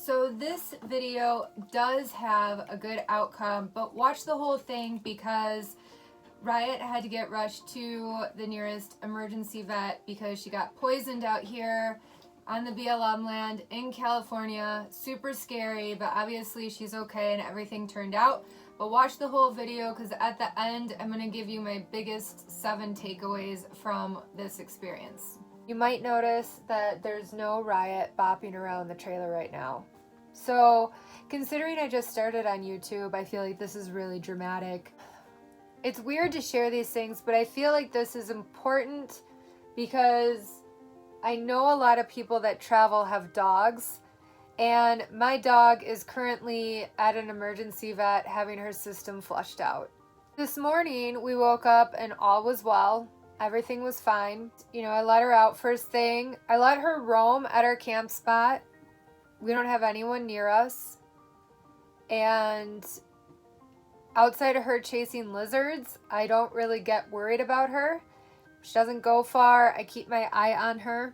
So this video does have a good outcome, but watch the whole thing because Riot had to get rushed to the nearest emergency vet because she got poisoned out here on the BLM land in California. Super scary, but obviously she's okay and everything turned out. But watch the whole video because at the end I'm going to give you my biggest 7 takeaways from this experience. You might notice that there's no Riot bopping around the trailer right now. So, considering I just started on YouTube, I feel like this is really dramatic. It's weird to share these things, but I feel like this is important because I know a lot of people that travel have dogs, and my dog is currently at an emergency vet having her system flushed out. This morning, we woke up and all was well. Everything was fine. You know, I let her out first thing. I let her roam at our camp spot. We don't have anyone near us. And outside of her chasing lizards, I don't really get worried about her. She doesn't go far. I keep my eye on her.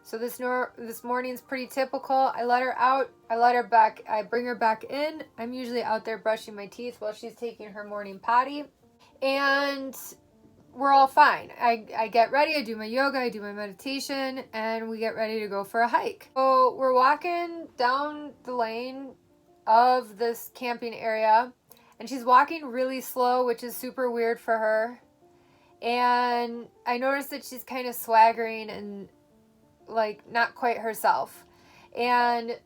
So this morning's pretty typical. I let her out. I bring her back in. I'm usually out there brushing my teeth while she's taking her morning potty. And we're all fine. I get ready, I do my yoga, I do my meditation, and we get ready to go for a hike. So we're walking down the lane of this camping area, and she's walking really slow, which is super weird for her. And I noticed that she's kind of swaggering and like not quite herself. And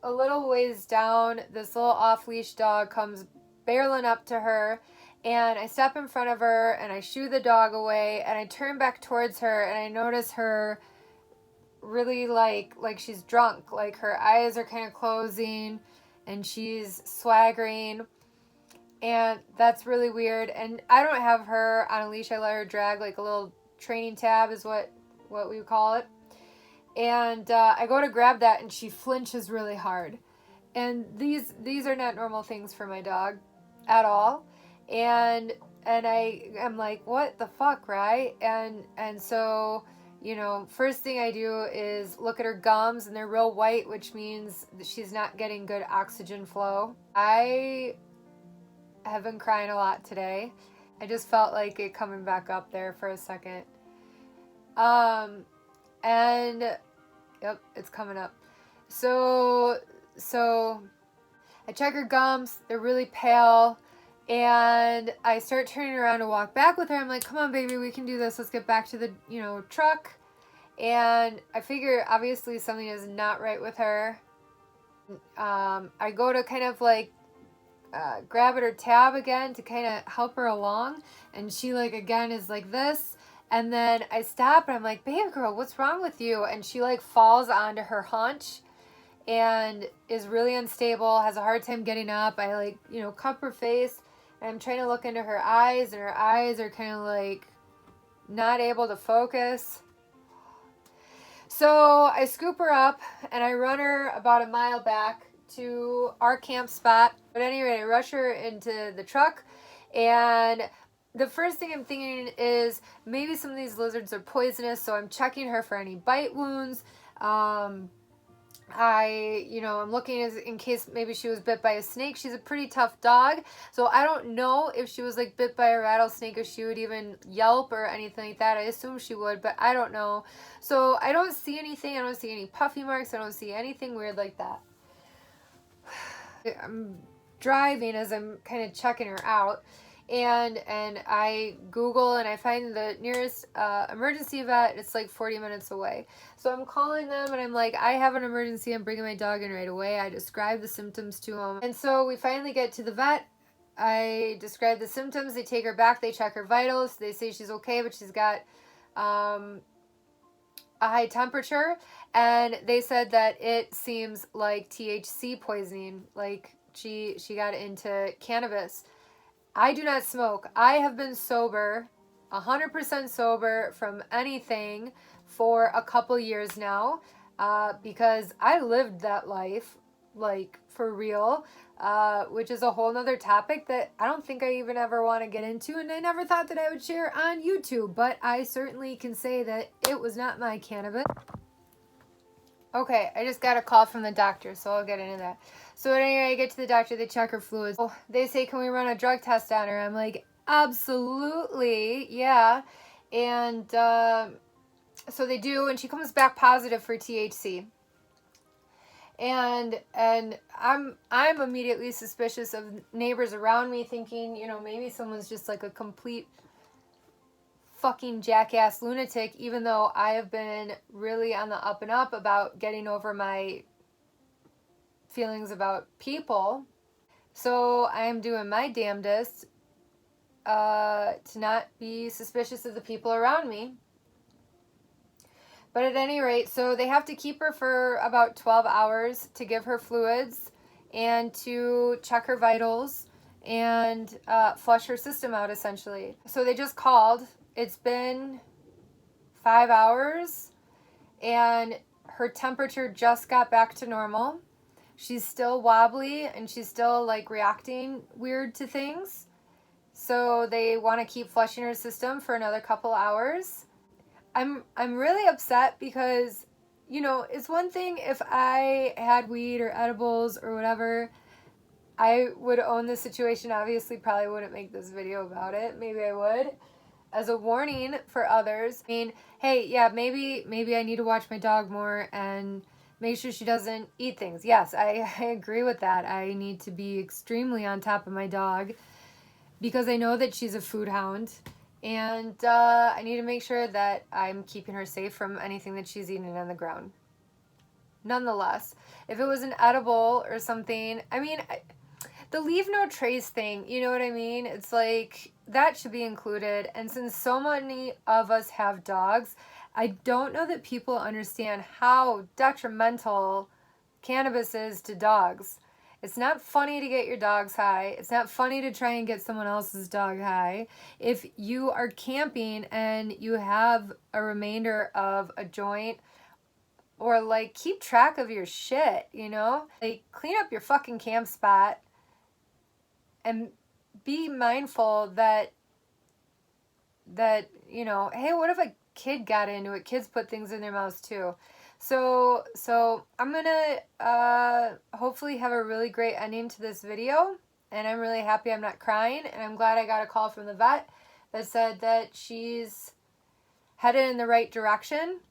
a little ways down, this little off-leash dog comes barreling up to her, and I step in front of her and I shoo the dog away, and I turn back towards her and I notice her really like she's drunk. Like her eyes are kind of closing and she's swaggering, and that's really weird. And I don't have her on a leash. I let her drag like a little training tab is what we would call it. And I go to grab that and she flinches really hard. And these are not normal things for my dog at all. And I'm like, what the fuck, right? And so, you know, first thing I do is look at her gums, and they're real white, which means that she's not getting good oxygen flow. I have been crying a lot today. I just felt like it coming back up there for a second. And yep, it's coming up. So I check her gums, they're really pale. And I start turning around to walk back with her. I'm like, come on, baby, we can do this. Let's get back to the, truck. And I figure, obviously, something is not right with her. I go to kind of like grab at her tab again to kind of help her along. And she, like, again is like this. And then I stop and I'm like, babe girl, what's wrong with you? And she, like, falls onto her haunch and is really unstable, has a hard time getting up. I, like, cup her face. And I'm trying to look into her eyes, and her eyes are kind of like not able to focus. So I scoop her up and I run her about a mile back to our camp spot. But anyway, I rush her into the truck, and the first thing I'm thinking is maybe some of these lizards are poisonous, so I'm checking her for any bite wounds. I'm looking in case maybe she was bit by a snake. She's a pretty tough dog, so I don't know if she was like bit by a rattlesnake if she would even yelp or anything like that. I assume she would, but I don't know. So I don't see anything. I don't see any puffy marks. I don't see anything weird like that. I'm driving as I'm kind of checking her out, and I Google and I find the nearest emergency vet. It's like 40 minutes away. So I'm calling them and I'm like, I have an emergency. I'm bringing my dog in right away. I describe the symptoms to them. And so we finally get to the vet. I describe the symptoms. They take her back. They check her vitals. They say she's okay, but she's got a high temperature. And they said that it seems like THC poisoning. Like she got into cannabis. I do not smoke. I have been sober, 100% sober from anything for a couple years now, because I lived that life, like for real, which is a whole nother topic that I don't think I even ever want to get into, and I never thought that I would share on YouTube, but I certainly can say that it was not my cannabis. Okay, I just got a call from the doctor, so I'll get into that. So anyway, I get to the doctor, they check her fluids. Oh, they say, can we run a drug test on her? I'm like, absolutely, yeah. And so they do, and she comes back positive for THC. And I'm immediately suspicious of neighbors around me, thinking, you know, maybe someone's just like a complete fucking jackass lunatic, even though I have been really on the up and up about getting over my feelings about people. So I am doing my damnedest to not be suspicious of the people around me. But at any rate, so they have to keep her for about 12 hours to give her fluids and to check her vitals and flush her system out, essentially. So they just called. It's been 5 hours and her temperature just got back to normal. She's still wobbly and she's still like reacting weird to things. So they want to keep flushing her system for another couple hours. I'm really upset because, you know, it's one thing if I had weed or edibles or whatever, I would own the situation. Obviously, probably wouldn't make this video about it. Maybe I would. As a warning for others. I mean, hey, yeah, maybe I need to watch my dog more and make sure she doesn't eat things. Yes, I agree with that. I need to be extremely on top of my dog because I know that she's a food hound. And I need to make sure that I'm keeping her safe from anything that she's eating on the ground. Nonetheless, if it was an edible or something, I mean, the leave no trace thing, you know what I mean? It's like, that should be included. And since so many of us have dogs, I don't know that people understand how detrimental cannabis is to dogs. It's not funny to get your dogs high. It's not funny to try and get someone else's dog high. If you are camping and you have a remainder of a joint, or like keep track of your shit, you know? Like clean up your fucking camp spot and be mindful that you know, hey, what if a kid got into it? Kids put things in their mouths too. So I'm gonna hopefully have a really great ending to this video, and I'm really happy I'm not crying, and I'm glad I got a call from the vet that said that she's headed in the right direction.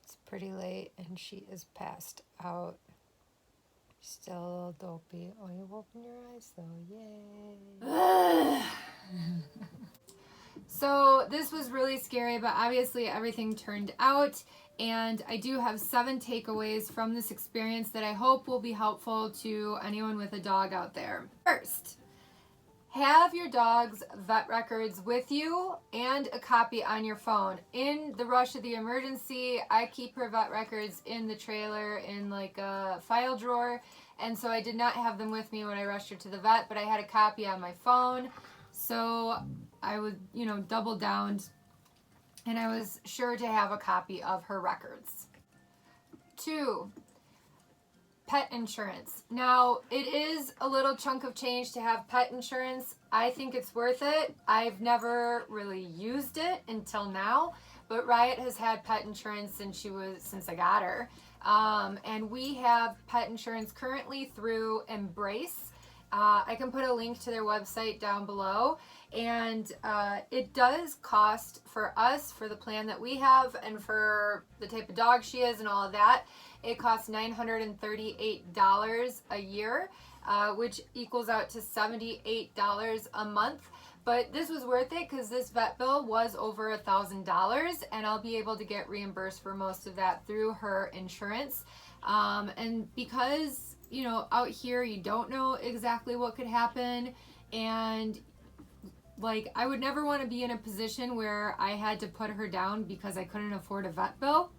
It's pretty late and she is passed out. Still a little dopey. Oh, you open your eyes though, yay. So this was really scary, but obviously everything turned out, and I do have 7 takeaways from this experience that I hope will be helpful to anyone with a dog out there. First, have your dog's vet records with you and a copy on your phone. In the rush of the emergency, I keep her vet records in the trailer in like a file drawer, and so I did not have them with me when I rushed her to the vet, but I had a copy on my phone. So I would, you know, double down, and I was sure to have a copy of her records. 2, pet insurance. Now, it is a little chunk of change to have pet insurance. I think it's worth it. I've never really used it until now, but Riot has had pet insurance since I got her. And we have pet insurance currently through Embrace. I can put a link to their website down below, and it does cost for us, for the plan that we have and for the type of dog she is and all of that, it costs $938 a year, which equals out to $78 a month. But this was worth it because this vet bill was over $1,000, and I'll be able to get reimbursed for most of that through her insurance. And because, you know, out here you don't know exactly what could happen, and like I would never want to be in a position where I had to put her down because I couldn't afford a vet bill.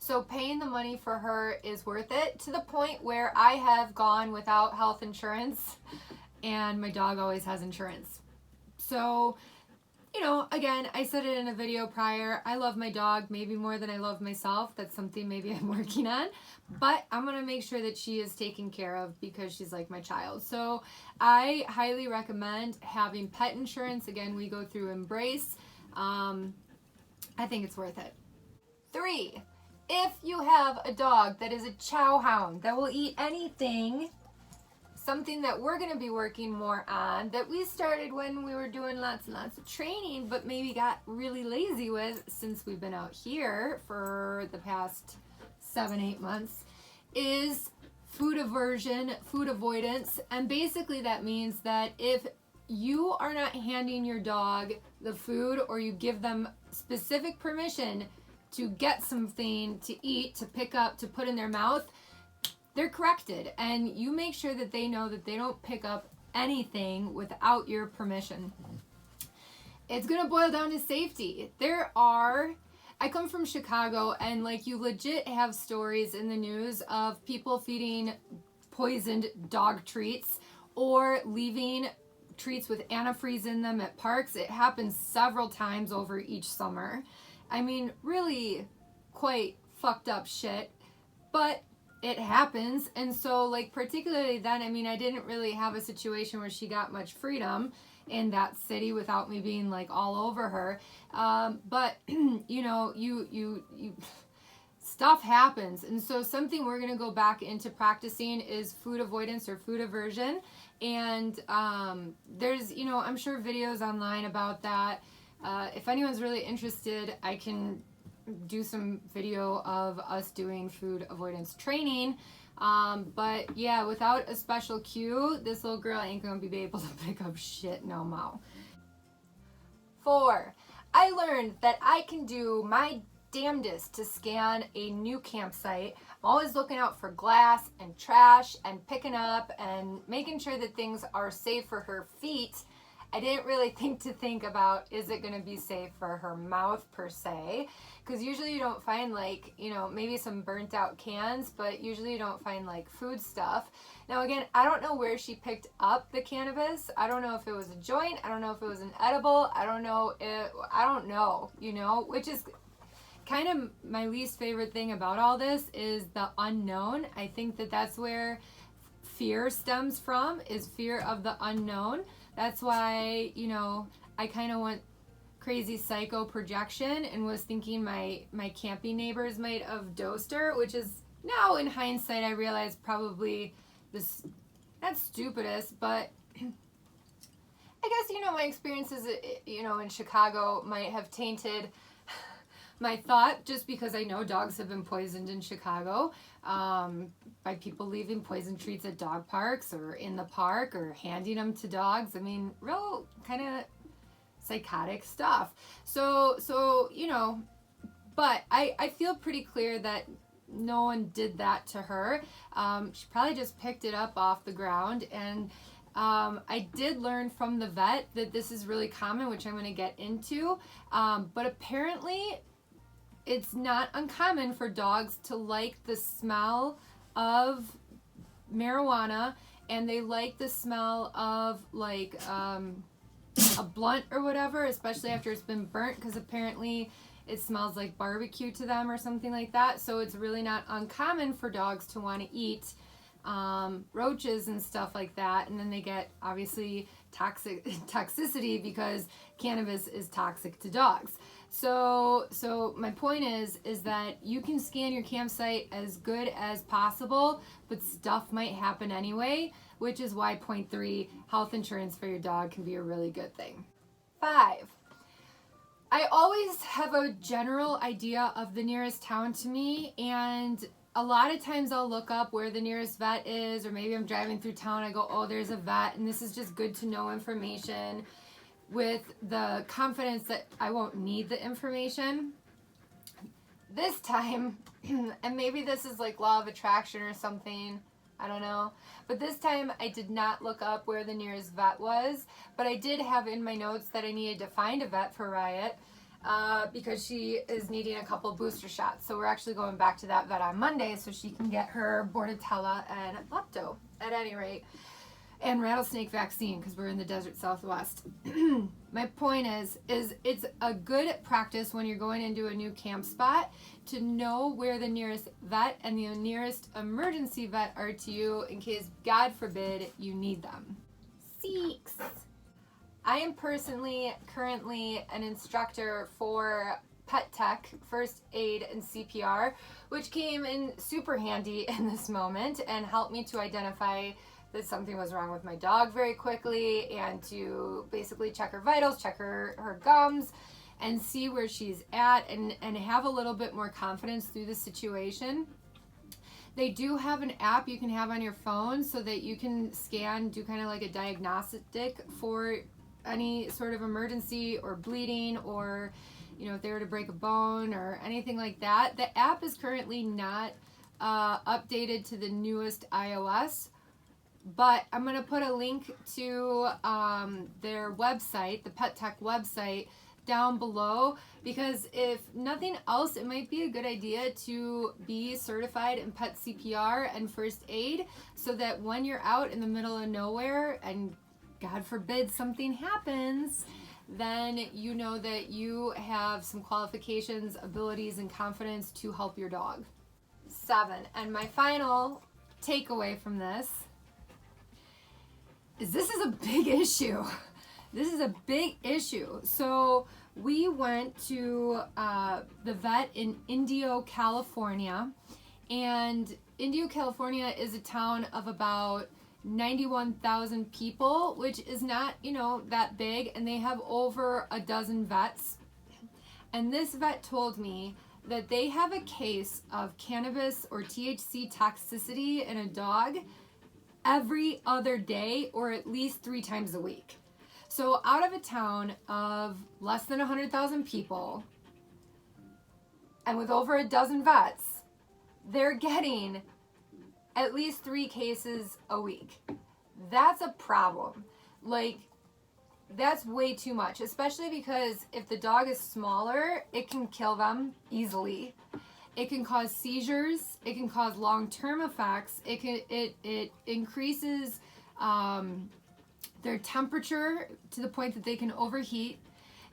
So paying the money for her is worth it, to the point where I have gone without health insurance and my dog always has insurance. So, you know, again, I said it in a video prior, I love my dog maybe more than I love myself. That's something maybe I'm working on, but I'm going to make sure that she is taken care of because she's like my child. So I highly recommend having pet insurance. Again, we go through Embrace. I think it's worth it. 3, if you have a dog that is a chow hound that will eat anything, something that we're going to be working more on, that we started when we were doing lots and lots of training, but maybe got really lazy with since we've been out here for the past 7-8 months, is food aversion, food avoidance. And basically that means that if you are not handing your dog the food, or you give them specific permission to get something to eat, to pick up, to put in their mouth, they're corrected, and you make sure that they know that they don't pick up anything without your permission. It's gonna boil down to safety. I come from Chicago, and like, you legit have stories in the news of people feeding poisoned dog treats or leaving treats with antifreeze in them at parks. It happens several times over each summer. I mean, really quite fucked up shit, but it happens. And so, like, particularly then, I mean, I didn't really have a situation where she got much freedom in that city without me being like all over her. But you know, you stuff happens. And so something we're going to go back into practicing is food avoidance or food aversion. And there's, you know, I'm sure videos online about that. If anyone's really interested, I can do some video of us doing food avoidance training. But yeah, without a special cue, this little girl ain't gonna be able to pick up shit no mo. 4, I learned that I can do my damnedest to scan a new campsite. I'm always looking out for glass and trash and picking up and making sure that things are safe for her feet. I didn't really think about, is it going to be safe for her mouth per se? Because usually you don't find, like, you know, maybe some burnt out cans, but usually you don't find like food stuff. Now again, I don't know where she picked up the cannabis. I don't know if it was a joint. I don't know if it was an edible. I don't know, you know, which is kind of my least favorite thing about all this is the unknown. I think that that's where fear stems from, is fear of the unknown. That's why, you know, I kind of went crazy psycho projection and was thinking my camping neighbors might have dosed her, which is now in hindsight I realize probably not stupidest, but I guess, you know, my experiences, you know, in Chicago might have tainted my thought, just because I know dogs have been poisoned in Chicago by people leaving poison treats at dog parks or in the park or handing them to dogs. I mean, real kind of psychotic stuff. So you know, but I feel pretty clear that no one did that to her. She probably just picked it up off the ground. And I did learn from the vet that this is really common, which I'm going to get into. But apparently it's not uncommon for dogs to like the smell of marijuana, and they like the smell of like a blunt or whatever, especially after it's been burnt, because apparently it smells like barbecue to them or something like that. So it's really not uncommon for dogs to want to eat roaches and stuff like that, and then they get obviously toxicity because cannabis is toxic to dogs. So my point is that you can scan your campsite as good as possible, but stuff might happen anyway, which is why point 3, health insurance for your dog can be a really good thing. 5, I always have a general idea of the nearest town to me, and a lot of times I'll look up where the nearest vet is, or maybe I'm driving through town, I go, oh, there's a vet, and this is just good to know information, with the confidence that I won't need the information. This time, and maybe this is like law of attraction or something, I don't know, but this time I did not look up where the nearest vet was, but I did have in my notes that I needed to find a vet for Riot because she is needing a couple booster shots. So we're actually going back to that vet on Monday so she can get her Bordetella and Lepto at any rate. And rattlesnake vaccine, because we're in the desert Southwest. My point is it's a good practice when you're going into a new camp spot to know where the nearest vet and the nearest emergency vet are to you in case, God forbid, you need them. 6, I am personally currently an instructor for pet tech, first aid, and CPR, which came in super handy in this moment and helped me to identify that something was wrong with my dog very quickly, and to basically check her vitals, check her gums, and see where she's at, and have a little bit more confidence through the situation. They do have an app you can have on your phone so that you can scan, do kind of like a diagnostic for any sort of emergency or bleeding, or if they were to break a bone or anything like that. The app is currently not updated to the newest iOS, but I'm going to put a link to their website, the Pet Tech website, down below, because if nothing else, it might be a good idea to be certified in pet CPR and first aid, so that when you're out in the middle of nowhere and God forbid something happens, then you know that you have some qualifications, abilities, and confidence to help your dog. 7, and my final takeaway from this is this is a big issue. This is a big issue. So we went to the vet in Indio, California, and Indio, California is a town of about 91,000 people, which is not, that big, and they have over a dozen vets. And this vet told me that they have a case of cannabis or THC toxicity in a dog every other day, or at least 3 times a week. So out of a town of less than 100,000 people, and with over a dozen vets, they're getting at least 3 cases a week. That's a problem. That's way too much, especially because if the dog is smaller, it can kill them easily. It can cause seizures. It can cause long-term effects. It increases their temperature to the point that they can overheat.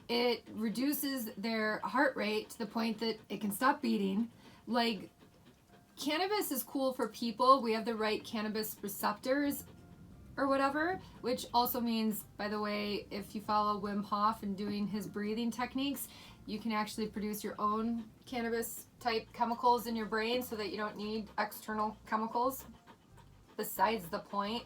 It reduces their heart rate to the point that it can stop beating. Cannabis is cool for people. We have the right cannabis receptors or whatever, which also means, by the way, if you follow Wim Hof and doing his breathing techniques, you can actually produce your own cannabis type chemicals in your brain so that you don't need external chemicals. Besides the point.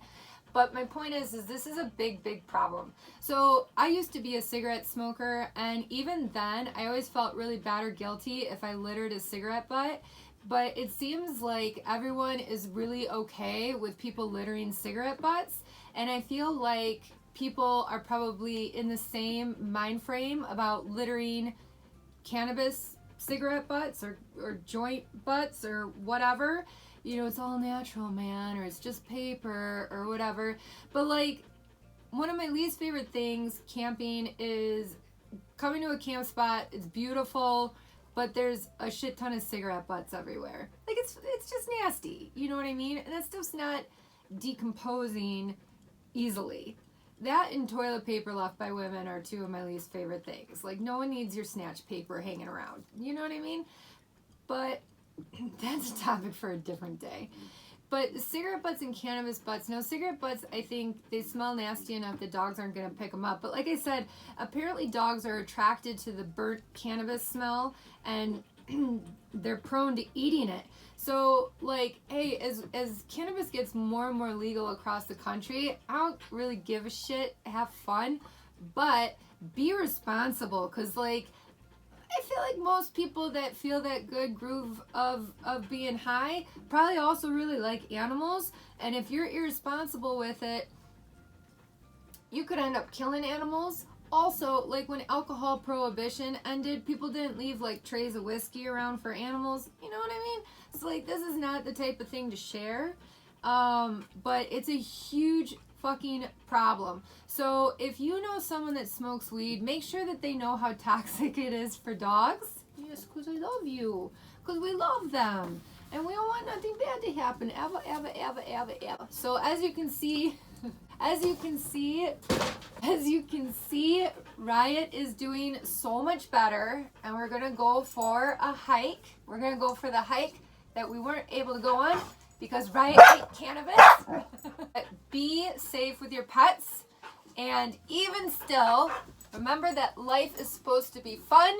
But my point is this is a big, big problem. So I used to be a cigarette smoker, and even then I always felt really bad or guilty if I littered a cigarette butt. But it seems like everyone is really okay with people littering cigarette butts, and I feel like people are probably in the same mind frame about littering cannabis cigarette butts or joint butts or whatever. It's all natural, man, or it's just paper or whatever. But one of my least favorite things camping is coming to a camp spot. It's beautiful, but there's a shit ton of cigarette butts everywhere. It's just nasty. You know what I mean? And that stuff's not decomposing easily. That and toilet paper left by women are 2 of my least favorite things. No one needs your snatch paper hanging around. You know what I mean? But that's a topic for a different day. But cigarette butts and cannabis butts, cigarette butts, I think they smell nasty enough that dogs aren't going to pick them up. But like I said, apparently dogs are attracted to the burnt cannabis smell, and they're prone to eating it. So, hey, as cannabis gets more and more legal across the country, I don't really give a shit. Have fun, but be responsible, because, I feel like most people that feel that good groove of being high probably also really like animals. And if you're irresponsible with it, you could end up killing animals. Also, when alcohol prohibition ended, people didn't leave trays of whiskey around for animals. You know what I mean? It's this is not the type of thing to share. But it's a huge fucking problem. So if you know someone that smokes weed, make sure that they know how toxic it is for dogs. Yes, because we love you. Because we love them. And we don't want nothing bad to happen. Ever, ever, ever, ever, ever. So as you can see, Riot is doing so much better. And we're going to go for a hike. We're going to go for the hike that we weren't able to go on because Riot ate cannabis. Be safe with your pets, and even still, remember that life is supposed to be fun,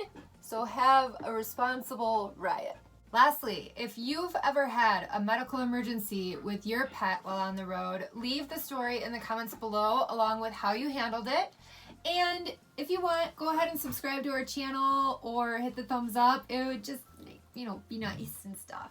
So have a responsible Riot. Lastly, if you've ever had a medical emergency with your pet while on the road, leave the story in the comments below along with how you handled it. And if you want, go ahead and subscribe to our channel or hit the thumbs up. It would just, be nice and stuff.